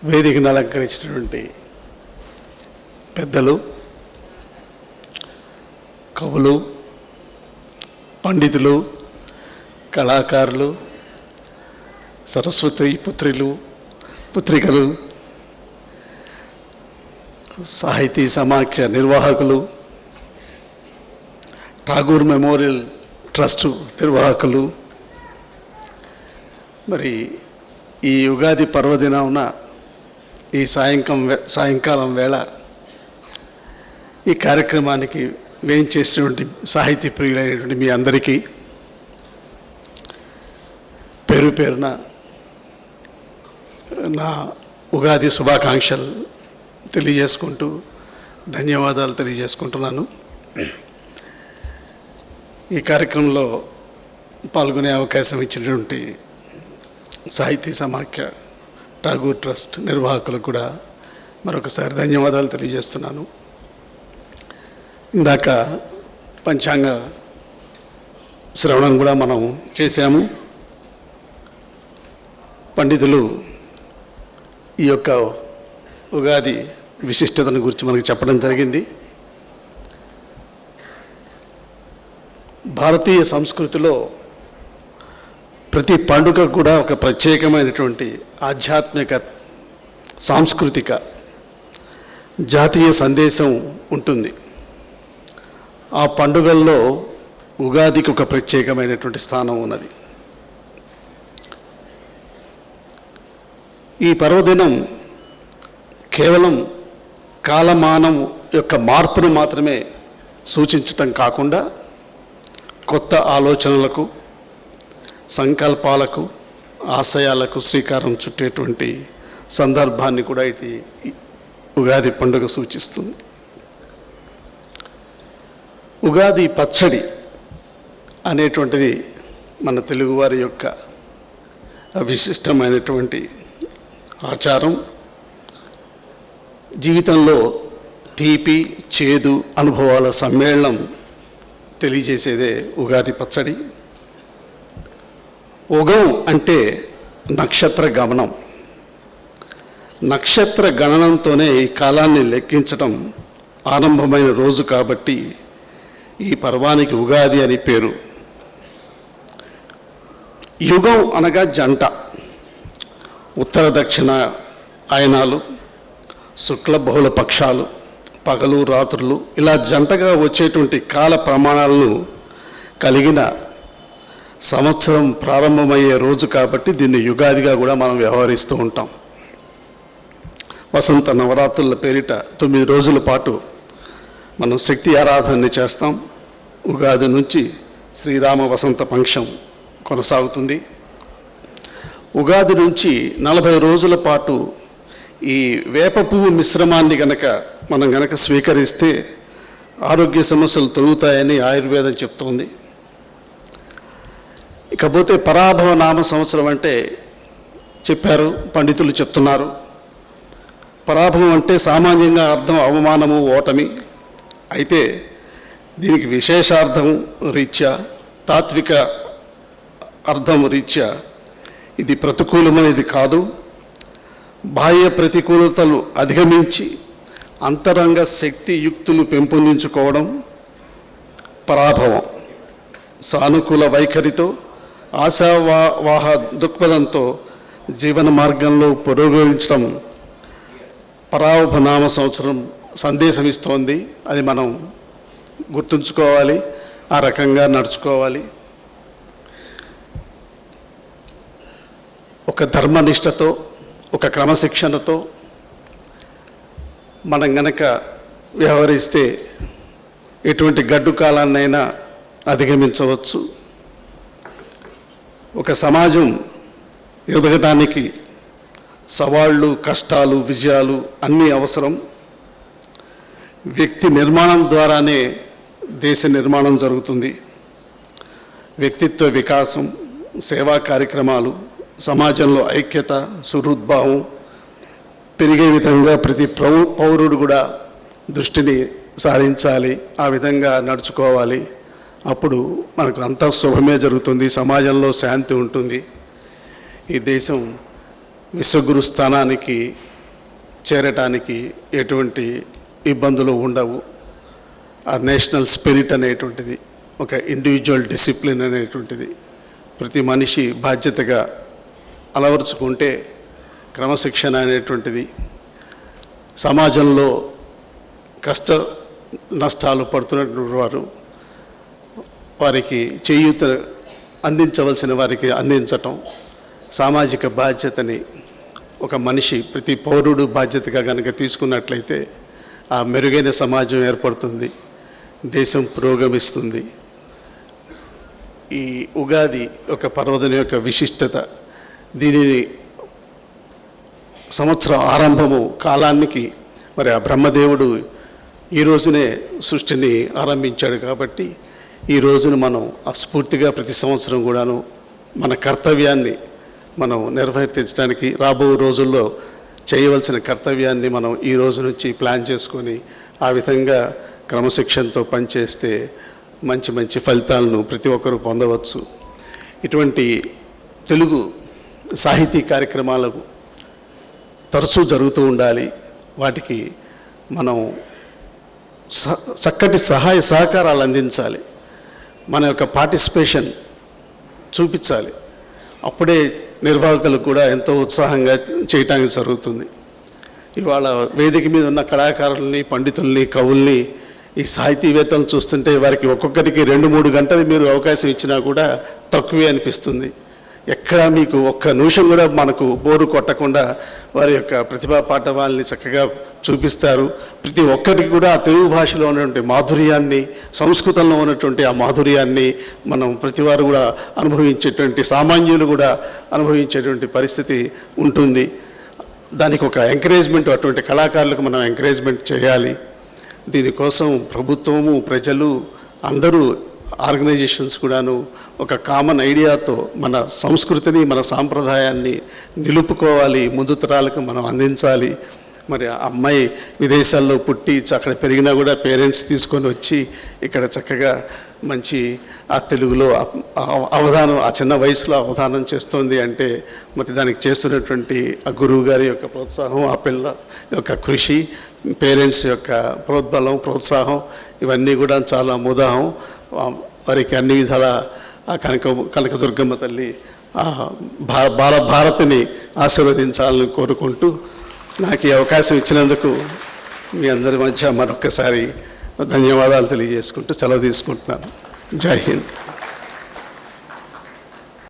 వేదికను అలంకరించినటువంటి పెద్దలు, కవులు, పండితులు, కళాకారులు, సరస్వతి పుత్రికలు, సాహితీ సమాఖ్య నిర్వాహకులు, ఠాగూర్ మెమోరియల్ ట్రస్ట్ నిర్వాహకులు, మరి ఈ ఉగాది పర్వదినాన ఈ సాయంకాలం వేళ ఈ కార్యక్రమానికి వేయించేసినటువంటి సాహితీ ప్రియులైనటువంటి మీ అందరికీ పేరు పేరున నా ఉగాది శుభాకాంక్షలు తెలియజేసుకుంటూ ధన్యవాదాలు తెలియజేసుకుంటున్నాను. ఈ కార్యక్రమంలో పాల్గొనే అవకాశం ఇచ్చినటువంటి సాహితీ సమాఖ్య ఠాగూర్ ట్రస్ట్ నిర్వాహకులకు కూడా మరొకసారి ధన్యవాదాలు తెలియజేస్తున్నాను. ఇందాక పంచాంగ శ్రవణం కూడా మనం చేశాము. పండితులు ఈ యొక్క ఉగాది విశిష్టతను గురించి మనకు చెప్పడం జరిగింది. భారతీయ సంస్కృతిలో ప్రతి పండుగ కూడా ఒక ప్రత్యేకమైనటువంటి ఆధ్యాత్మిక, సాంస్కృతిక, జాతీయ సందేశం ఉంటుంది. ఆ పండుగల్లో ఉగాదికి ఒక ప్రత్యేకమైనటువంటి స్థానం ఉన్నది. ఈ పర్వదినం కేవలం కాలమానం యొక్క మార్పును మాత్రమే సూచించటం కాకుండా కొత్త ఆలోచనలకు, సంకల్పాలకు, ఆశయాలకు శ్రీకారం చుట్టేటువంటి సందర్భాన్ని కూడా ఇది ఉగాది పండుగ సూచిస్తుంది. ఉగాది పచ్చడి అనేటువంటిది మన తెలుగువారి యొక్క విశిష్టమైనటువంటి ఆచారం. జీవితంలో తీపి, చేదు అనుభవాల సమ్మేళనం తెలియజేసేదే ఉగాది పచ్చడి. ఉగం అంటే నక్షత్ర గమనం. నక్షత్ర గణనంతోనే ఈ కాలాన్ని లెక్కించడం ఆరంభమైన రోజు కాబట్టి ఈ పర్వానికి ఉగాది అని పేరు. యుగం అనగా జంట. ఉత్తర దక్షిణ అయనాలు, శుక్ల బహుళ పక్షాలు, పగలు రాత్రులు, ఇలా జంటగా వచ్చేటువంటి కాల ప్రమాణాలను కలిగిన సంవత్సరం ప్రారంభమయ్యే రోజు కాబట్టి దీన్ని యుగాదిగా కూడా మనం వ్యవహరిస్తూ ఉంటాం. వసంత నవరాత్రుల పేరిట 9 రోజుల పాటు మనం శక్తి ఆరాధనని చేస్తాం. ఉగాది నుంచి శ్రీరామ వసంత పంక్షం కొనసాగుతుంది. ఉగాది నుంచి 40 రోజుల పాటు ఈ వేప పువ్వు మిశ్రమాన్ని మనం గనక స్వీకరిస్తే ఆరోగ్య సమస్యలు తొలుగుతాయని ఆయుర్వేదం చెప్తోంది. ఇకపోతే పరాభవ నామ సంవత్సరం అంటే చెప్పారు, పండితులు చెప్తున్నారు. పరాభవం అంటే సామాన్యంగా అర్థం అవమానము, ఓటమి. అయితే దీనికి విశేషార్థం రీత్యా, తాత్విక అర్థం రీత్యా ఇది ప్రతికూలమైనది కాదు. బాహ్య ప్రతికూలతలు అధిగమించి అంతరంగ శక్తి యుక్తులు పెంపొందించుకోవడం పరాభవం. సానుకూల వైఖరితో, ఆశావాహ దృక్పథంతో జీవన మార్గంలో పురోగమించడం పరాభనామ సంవత్సరం సందేశం ఇస్తోంది. అది మనం గుర్తుంచుకోవాలి, ఆ రకంగా నడుచుకోవాలి. ఒక ధర్మనిష్టతో, ఒక క్రమశిక్షణతో మనం గనక వ్యవహరిస్తే ఎటువంటి గడ్డు కాలాన్నైనా అధిగమించవచ్చు. ఒక సమాజం ఎదగటానికి సవాళ్ళు, కష్టాలు, విజయాలు అన్నీ అవసరం. వ్యక్తి నిర్మాణం ద్వారానే దేశ నిర్మాణం జరుగుతుంది. వ్యక్తిత్వ వికాసం, సేవా కార్యక్రమాలు, సమాజంలో ఐక్యత, సుహృద్భావం పెరిగే విధంగా ప్రతి పౌరుడు కూడా దృష్టిని సారించాలి. ఆ విధంగా నడుచుకోవాలి. అప్పుడు మనకు అంతా శుభమే జరుగుతుంది, సమాజంలో శాంతి ఉంటుంది. ఈ దేశం విశ్వగురు స్థానానికి చేరటానికి ఎటువంటి ఇబ్బందులు ఉండవు. ఆ నేషనల్ స్పిరిట్ అనేటువంటిది, ఒక ఇండివిజువల్ డిసిప్లిన్ అనేటువంటిది ప్రతి మనిషి బాధ్యతగా అలవరుచుకుంటే, క్రమశిక్షణ అనేటువంటిది సమాజంలో కష్ట నష్టాలు పడుతున్నటువంటి వారికి చేయూత అందించవలసిన వారికి అందించటం, సామాజిక బాధ్యతని ఒక మనిషి ప్రతి పౌరుడు బాధ్యతగా కనుక తీసుకున్నట్లయితే ఆ మెరుగైన సమాజం ఏర్పడుతుంది, దేశం పురోగమిస్తుంది. ఈ ఉగాది ఒక పర్వదినం యొక్క విశిష్టత, దీనిని సంవత్సరం ఆరంభము కాలానికి మరి ఆ బ్రహ్మదేవుడు ఈ రోజునే సృష్టిని ఆరంభించాడు కాబట్టి ఈ రోజును మనం స్ఫూర్తిగా ప్రతి సంవత్సరం కూడాను మన కర్తవ్యాన్ని మనం నిర్వర్తించడానికి, రాబో రోజుల్లో చేయవలసిన కర్తవ్యాన్ని మనం ఈ రోజు నుంచి ప్లాన్ చేసుకొని ఆ విధంగా క్రమశిక్షణతో పనిచేస్తే మంచి మంచి ఫలితాలను ప్రతి ఒక్కరూ పొందవచ్చు. ఇటువంటి తెలుగు సాహితీ కార్యక్రమాలకు తరచూ జరుగుతూ ఉండాలి. వాటికి మనం చక్కటి సహాయ సహకారాలు అందించాలి, మన యొక్క పార్టిసిపేషన్ చూపించాలి. అప్పుడే నిర్వాహకులకు కూడా ఎంతో ఉత్సాహంగా చేయటానికి జరుగుతుంది. ఇవాళ వేదిక మీద ఉన్న కళాకారుల్ని, పండితుల్ని, కవుల్ని, ఈ సాహితీవేత్తలను చూస్తుంటే వారికి ఒక్కొక్కరికి 2-3 గంటలు మీరు అవకాశం ఇచ్చినా కూడా తక్కువే అనిపిస్తుంది. ఎక్కడ మీకు ఒక్క నిమిషం కూడా మనకు బోరు కొట్టకుండా వారి యొక్క ప్రతిభా పాఠవాల్ని చక్కగా చూపిస్తారు. ప్రతి ఒక్కరికి కూడా ఆ తెలుగు భాషలో ఉన్నటువంటి మాధుర్యాన్ని, సంస్కృతంలో ఉన్నటువంటి ఆ మాధుర్యాన్ని మనం ప్రతివారు కూడా అనుభవించేటువంటి, సామాన్యులు కూడా అనుభవించేటువంటి పరిస్థితి ఉంటుంది. దానికి ఒక ఎంకరేజ్మెంట్, అటువంటి కళాకారులకు మనం ఎంకరేజ్మెంట్ చేయాలి. దీనికోసం ప్రభుత్వము, ప్రజలు అందరూ, ఆర్గనైజేషన్స్ కూడాను ఒక కామన్ ఐడియాతో మన సంస్కృతిని, మన సాంప్రదాయాన్ని నిలుపుకోవాలి, ముందు తరాలకు మనం అందించాలి. మరి అమ్మాయి విదేశాల్లో పుట్టి అక్కడ పెరిగినా కూడా పేరెంట్స్ తీసుకొని వచ్చి ఇక్కడ చక్కగా మంచి ఆ తెలుగులో అవధానం, ఆ చిన్న వయసులో అవధానం చేస్తోంది అంటే మరి దానికి చేస్తున్నటువంటి ఆ గురువు గారి యొక్క ప్రోత్సాహం, ఆ పిల్ల యొక్క కృషి, పేరెంట్స్ యొక్క ప్రోద్బలం, ప్రోత్సాహం, ఇవన్నీ కూడా చాలా ముదాహం. వారికి అన్ని విధాల ఆ కనకదుర్గమ్మ తల్లి భారతిని ఆశీర్వదించాలని కోరుకుంటూ నాకు ఈ అవకాశం ఇచ్చినందుకు మీ అందరి మధ్య మరొక్కసారి ధన్యవాదాలు తెలియజేసుకుంటూ సెలవు తీసుకుంటున్నాను. జై హింద్.